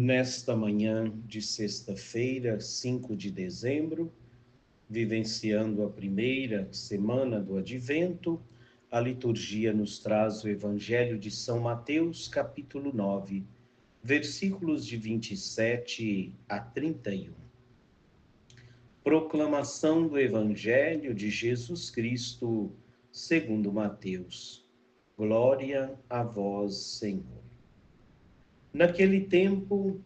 Nesta manhã de sexta-feira, 5 de dezembro, vivenciando a primeira semana do Advento, a liturgia nos traz o Evangelho de São Mateus, capítulo 9, versículos de 27 a 31. Proclamação do Evangelho de Jesus Cristo, segundo Mateus. Glória a vós, Senhor. Naquele tempo,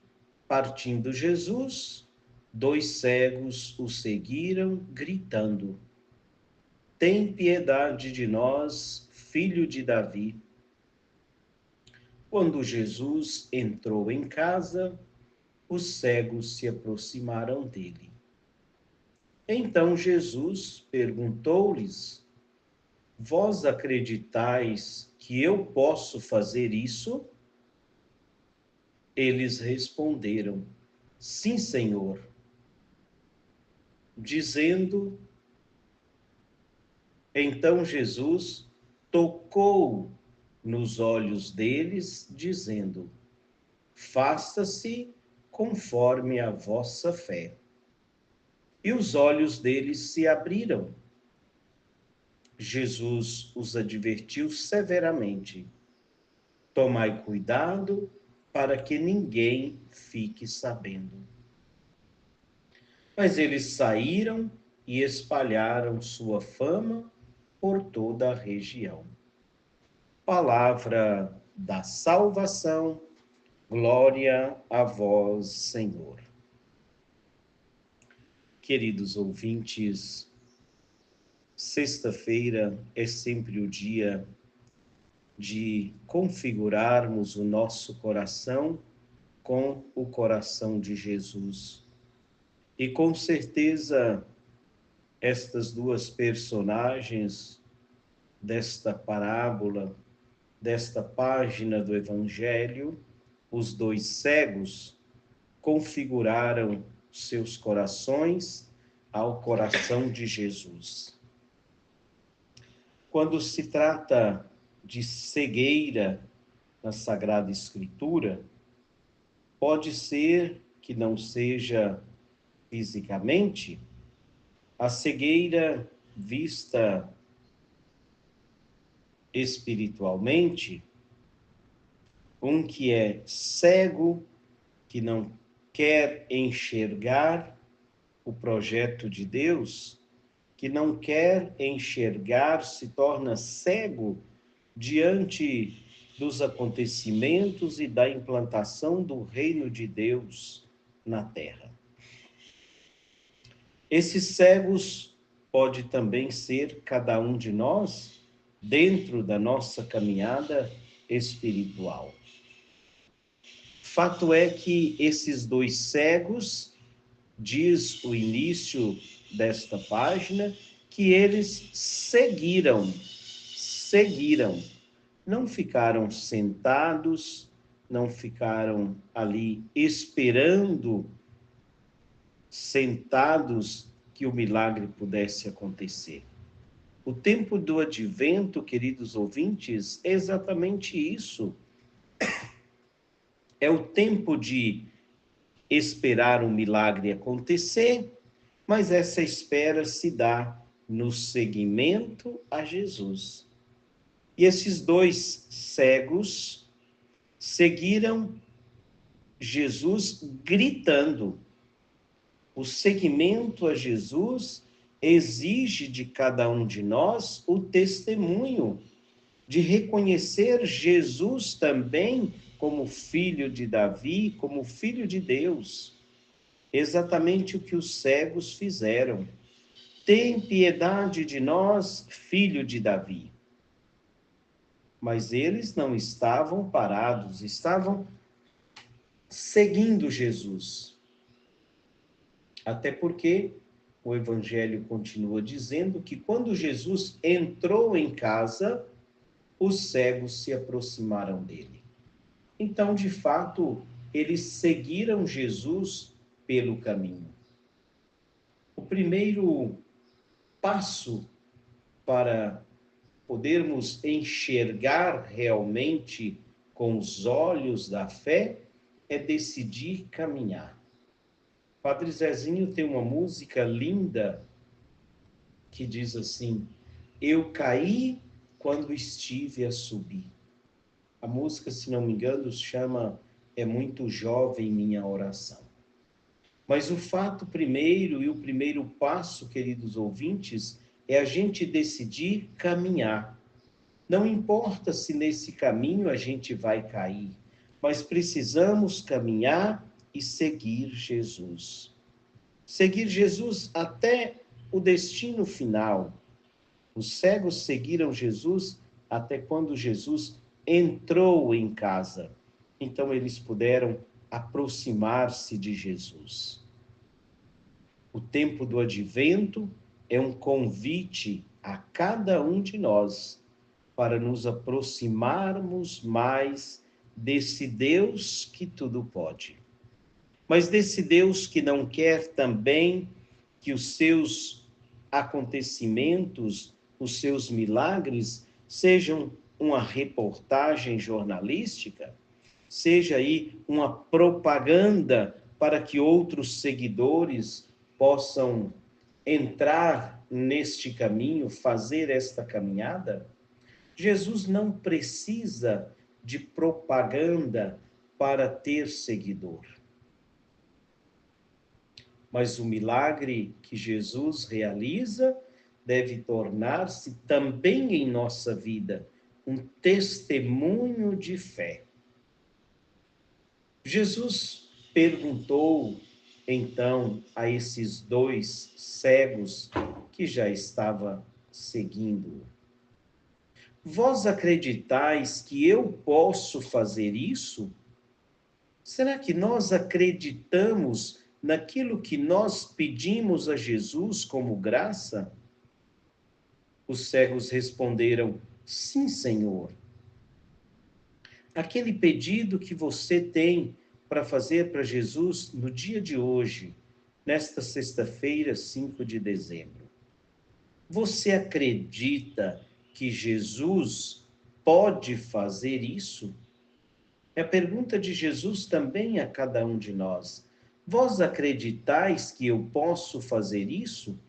partindo Jesus, 2 cegos o seguiram, gritando: Tem piedade de nós, filho de Davi. Quando Jesus entrou em casa, os cegos se aproximaram dele. Então Jesus perguntou-lhes: Vós acreditais que eu posso fazer isso? Eles responderam: Sim, Senhor. Dizendo, então Jesus tocou nos olhos deles, dizendo: Faça-se conforme a vossa fé. E os olhos deles se abriram. Jesus os advertiu severamente: Tomai cuidado para que ninguém fique sabendo. Mas eles saíram e espalharam sua fama por toda a região. Palavra da salvação, glória a vós, Senhor. Queridos ouvintes, sexta-feira é sempre o dia de configurarmos o nosso coração com o coração de Jesus. E com certeza, estas duas personagens desta parábola, desta página do Evangelho, os 2 cegos, configuraram seus corações ao coração de Jesus. Quando se trata de cegueira na Sagrada Escritura, pode ser que não seja fisicamente, a cegueira vista espiritualmente, um que é cego, que não quer enxergar o projeto de Deus, que não quer enxergar, se torna cego diante dos acontecimentos e da implantação do reino de Deus na terra. Esses cegos pode também ser cada um de nós dentro da nossa caminhada espiritual. Fato é que esses 2 cegos, diz o início desta página, que eles seguiram, não ficaram sentados, não ficaram ali esperando, sentados, que o milagre pudesse acontecer. O tempo do Advento, queridos ouvintes, é exatamente isso. É o tempo de esperar um milagre acontecer, mas essa espera se dá no seguimento a Jesus. E esses 2 cegos seguiram Jesus gritando. O seguimento a Jesus exige de cada um de nós o testemunho de reconhecer Jesus também como filho de Davi, como filho de Deus. Exatamente o que os cegos fizeram. Tem piedade de nós, filho de Davi. Mas eles não estavam parados, estavam seguindo Jesus. Até porque o Evangelho continua dizendo que quando Jesus entrou em casa, os cegos se aproximaram dele. Então, de fato, eles seguiram Jesus pelo caminho. O primeiro passo para podermos enxergar realmente com os olhos da fé é decidir caminhar. Padre Zezinho tem uma música linda que diz assim: eu caí quando estive a subir. A música, se não me engano, chama É Muito Jovem Minha Oração. Mas o fato primeiro e o primeiro passo, queridos ouvintes, é a gente decidir caminhar. Não importa se nesse caminho a gente vai cair, mas precisamos caminhar e seguir Jesus. Seguir Jesus até o destino final. Os cegos seguiram Jesus até quando Jesus entrou em casa. Então eles puderam aproximar-se de Jesus. O tempo do advento é um convite a cada um de nós para nos aproximarmos mais desse Deus que tudo pode. Mas desse Deus que não quer também que os seus acontecimentos, os seus milagres, sejam uma reportagem jornalística, seja aí uma propaganda para que outros seguidores possam entrar neste caminho, fazer esta caminhada. Jesus não precisa de propaganda para ter seguidor. Mas o milagre que Jesus realiza deve tornar-se também em nossa vida um testemunho de fé. Jesus perguntou então a esses dois cegos que já estava seguindo: vós acreditais que eu posso fazer isso? Será que nós acreditamos naquilo que nós pedimos a Jesus como graça? Os cegos responderam: sim, Senhor. Aquele pedido que você tem para fazer para Jesus no dia de hoje, nesta sexta-feira, 5 de dezembro. Você acredita que Jesus pode fazer isso? É a pergunta de Jesus também a cada um de nós. Vós acreditais que eu posso fazer isso?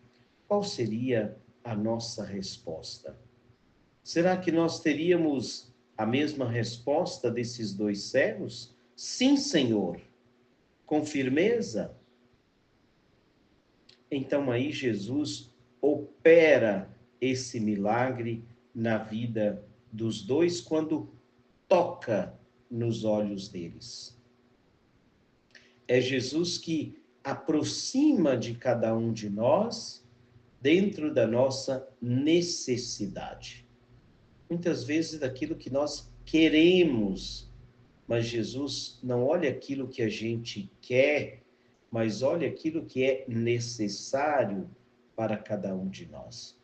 Qual seria a nossa resposta? Será que nós teríamos a mesma resposta desses dois cegos? Sim, Senhor. Com firmeza? Então aí Jesus opera esse milagre na vida dos dois quando toca nos olhos deles. É Jesus que aproxima de cada um de nós dentro da nossa necessidade. Muitas vezes daquilo que nós queremos, mas Jesus não olha aquilo que a gente quer, mas olha aquilo que é necessário para cada um de nós.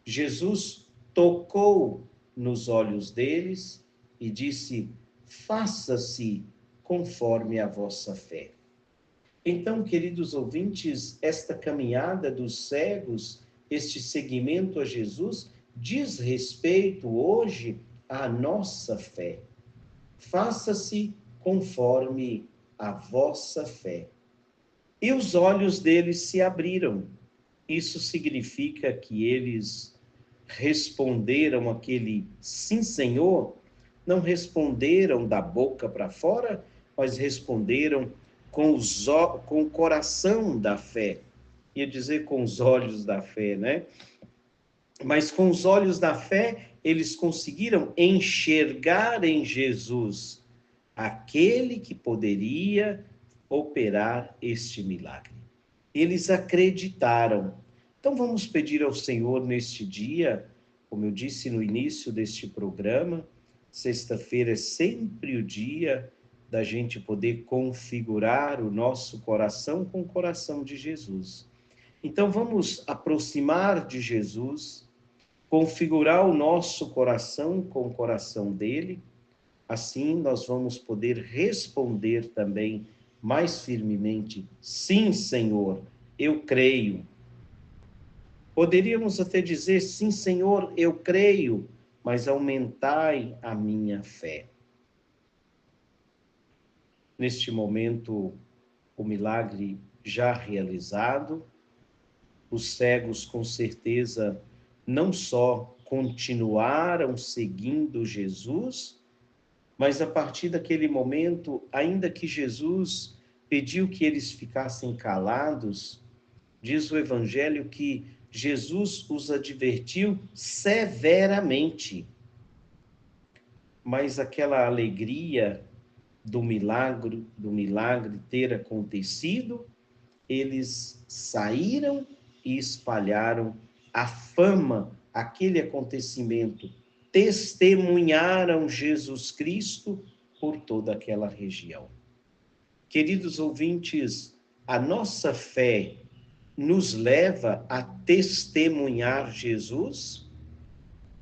Jesus tocou nos olhos deles e disse: faça-se conforme a vossa fé. Então, queridos ouvintes, esta caminhada dos cegos, este seguimento a Jesus, diz respeito hoje à nossa fé. Faça-se conforme a vossa fé. E os olhos deles se abriram. Isso significa que eles responderam aquele sim, Senhor, não responderam da boca para fora, mas responderam com o coração da fé. Ia dizer com os olhos da fé, né? Mas com os olhos da fé, eles conseguiram enxergar em Jesus aquele que poderia operar este milagre. Eles acreditaram. Então vamos pedir ao Senhor neste dia, como eu disse no início deste programa, sexta-feira é sempre o dia da gente poder configurar o nosso coração com o coração de Jesus. Então vamos aproximar de Jesus, configurar o nosso coração com o coração dele. Assim nós vamos poder responder também mais firmemente: sim, Senhor, eu creio. Poderíamos até dizer: sim, Senhor, eu creio, mas aumentai a minha fé. Neste momento, o milagre já realizado, os cegos com certeza não só continuaram seguindo Jesus, mas a partir daquele momento, ainda que Jesus pediu que eles ficassem calados, diz o Evangelho que Jesus os advertiu severamente. Mas aquela alegria do milagre ter acontecido, eles saíram e espalharam a fama, aquele acontecimento, testemunharam Jesus Cristo por toda aquela região. Queridos ouvintes, a nossa fé nos leva a testemunhar Jesus?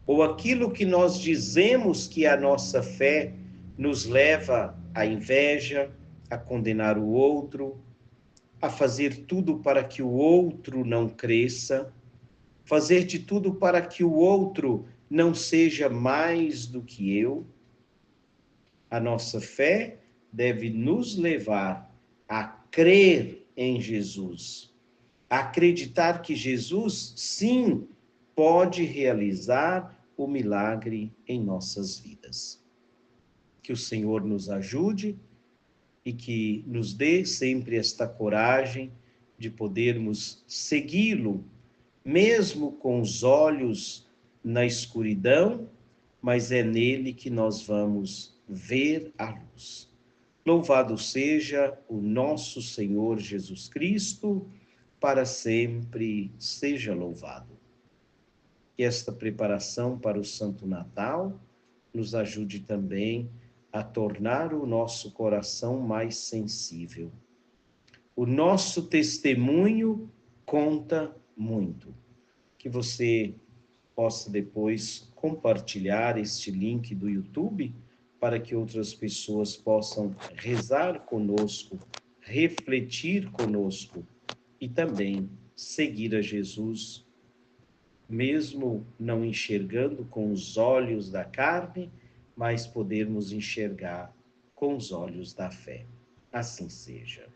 Ou aquilo que nós dizemos que é a nossa fé nos leva à inveja, a condenar o outro, a fazer tudo para que o outro não cresça, fazer de tudo para que o outro não seja mais do que eu? A nossa fé deve nos levar a crer em Jesus, a acreditar que Jesus, sim, pode realizar o milagre em nossas vidas. Que o Senhor nos ajude e que nos dê sempre esta coragem de podermos segui-lo, mesmo com os olhos na escuridão, mas é nele que nós vamos ver a luz. Louvado seja o nosso Senhor Jesus Cristo, para sempre seja louvado. Que esta preparação para o Santo Natal nos ajude também a tornar o nosso coração mais sensível. O nosso testemunho conta muito. Que você possa depois compartilhar este link do YouTube para que outras pessoas possam rezar conosco, refletir conosco e também seguir a Jesus, mesmo não enxergando com os olhos da carne, mas podermos enxergar com os olhos da fé. Assim seja.